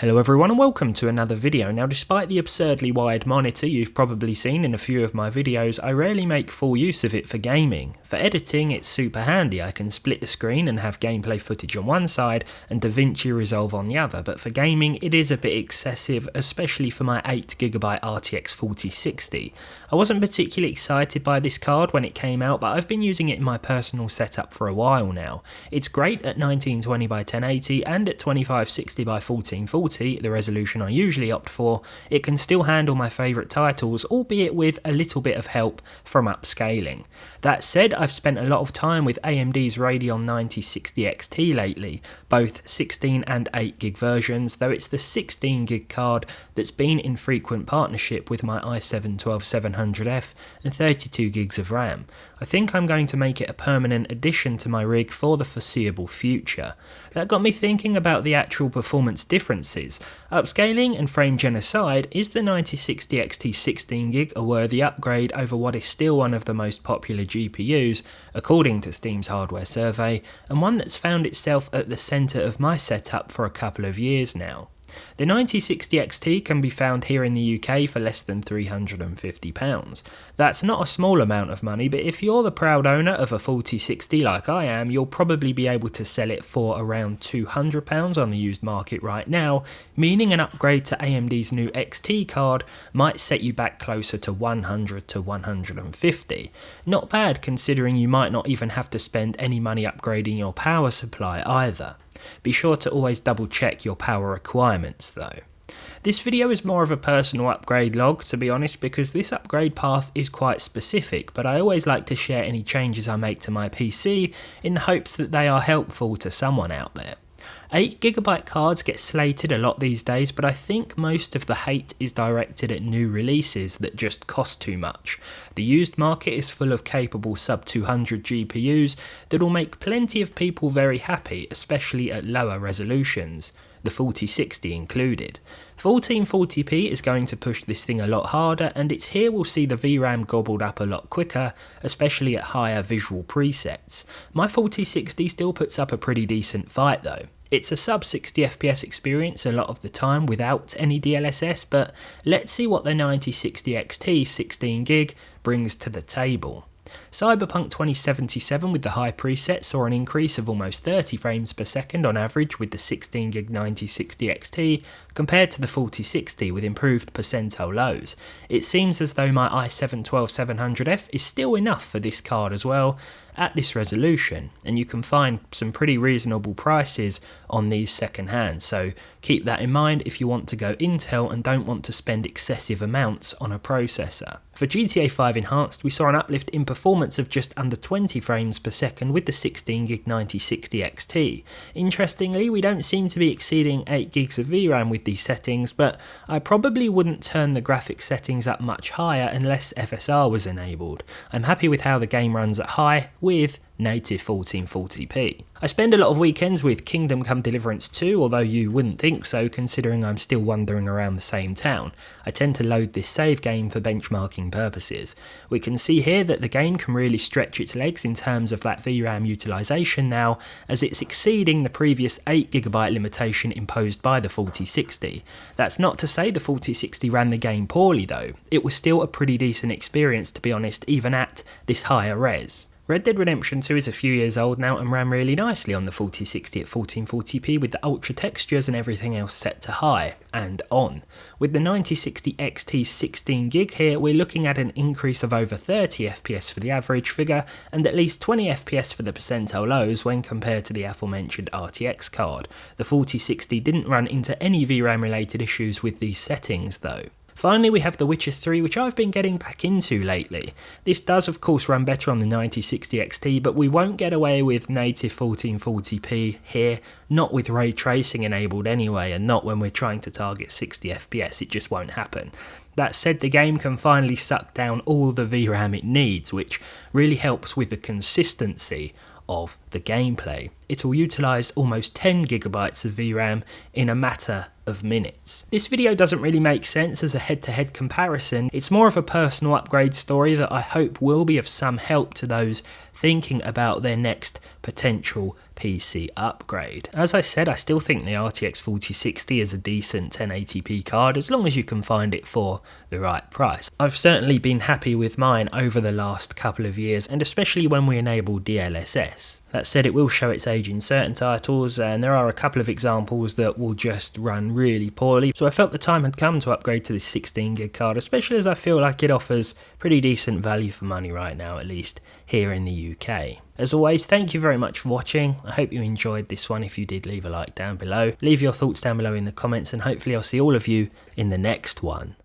Hello everyone and welcome to another video. Now, despite the absurdly wide monitor you've probably seen in a few of my videos, I rarely make full use of it for gaming. For editing it's super handy. I can split the screen and have gameplay footage on one side and DaVinci Resolve on the other, but for gaming it is a bit excessive, especially for my 8GB RTX 4060. I wasn't particularly excited by this card when it came out, but I've been using it in my personal setup for a while now. It's great at 1920x1080 and at 2560x1440, the resolution I usually opt for. It can still handle my favourite titles, albeit with a little bit of help from upscaling. That said, I've spent a lot of time with AMD's Radeon 9060 XT lately, both 16 and 8GB versions, though it's the 16GB card that's been in frequent partnership with my i7-12700F and 32GB of RAM. I think I'm going to make it a permanent addition to my rig for the foreseeable future. That got me thinking about the actual performance differences. Upscaling and frame gen aside, is the 9060 XT 16GB a worthy upgrade over what is still one of the most popular GPUs, according to Steam's hardware survey, and one that's found itself at the centre of my setup for a couple of years now? The 9060 XT can be found here in the UK for less than £350. That's not a small amount of money, but if you're the proud owner of a 4060 like I am, you'll probably be able to sell it for around £200 on the used market right now, meaning an upgrade to AMD's new XT card might set you back closer to £100 to £150. Not bad considering you might not even have to spend any money upgrading your power supply either. Be sure to always double check your power requirements though. This video is more of a personal upgrade log, to be honest, because this upgrade path is quite specific, but I always like to share any changes I make to my PC in the hopes that they are helpful to someone out there. 8GB cards get slated a lot these days, but I think most of the hate is directed at new releases that just cost too much. The used market is full of capable sub 200 GPUs that'll make plenty of people very happy, especially at lower resolutions, the 4060 included. 1440p is going to push this thing a lot harder, and it's here we'll see the VRAM gobbled up a lot quicker, especially at higher visual presets. My 4060 still puts up a pretty decent fight though. It's a sub 60 FPS experience a lot of the time without any DLSS, but let's see what the 9060 XT 16GB brings to the table. Cyberpunk 2077 with the high preset saw an increase of almost 30 frames per second on average with the 16GB 9060 XT compared to the 4060 with improved percentile lows. It seems as though my i7-12700F is still enough for this card as well at this resolution, and you can find some pretty reasonable prices on these second hand, so keep that in mind if you want to go Intel and don't want to spend excessive amounts on a processor. For GTA 5 Enhanced, we saw an uplift in performance of just under 20 frames per second with the 16GB 9060 XT. Interestingly, we don't seem to be exceeding 8GB of VRAM with these settings, but I probably wouldn't turn the graphics settings up much higher unless FSR was enabled. I'm happy with how the game runs at high with native 1440p. I spend a lot of weekends with Kingdom Come Deliverance 2, although you wouldn't think so considering I'm still wandering around the same town. I tend to load this save game for benchmarking purposes. We can see here that the game can really stretch its legs in terms of that VRAM utilisation now, as it's exceeding the previous 8GB limitation imposed by the 4060. That's not to say the 4060 ran the game poorly though. It was still a pretty decent experience, to be honest, even at this higher res. Red Dead Redemption 2 is a few years old now and ran really nicely on the 4060 at 1440p with the ultra textures and everything else set to high and on. With the 9060 XT 16GB here, we're looking at an increase of over 30 FPS for the average figure and at least 20 FPS for the percentile lows when compared to the aforementioned RTX card. The 4060 didn't run into any VRAM related issues with these settings though. Finally, we have The Witcher 3, which I've been getting back into lately. This does of course run better on the 9060 XT, but we won't get away with native 1440p here, not with ray tracing enabled anyway, and not when we're trying to target 60 FPS, it just won't happen. That said, the game can finally suck down all the VRAM it needs, which really helps with the consistency of the gameplay. It'll utilise almost 10GB of VRAM in a matter of minutes. This video doesn't really make sense as a head-to-head comparison. It's more of a personal upgrade story that I hope will be of some help to those thinking about their next potential PC upgrade. As I said, I still think the RTX 4060 is a decent 1080p card as long as you can find it for the right price. I've certainly been happy with mine over the last couple of years, and especially when we enable DLSS. That said, it will show its age in certain titles, and there are a couple of examples that will just run really poorly, so I felt the time had come to upgrade to this 16GB card, especially as I feel like it offers pretty decent value for money right now, at least here in the UK. As always, thank you very much for watching. I hope you enjoyed this one. If you did, leave a like down below. Leave your thoughts down below in the comments, and hopefully I'll see all of you in the next one.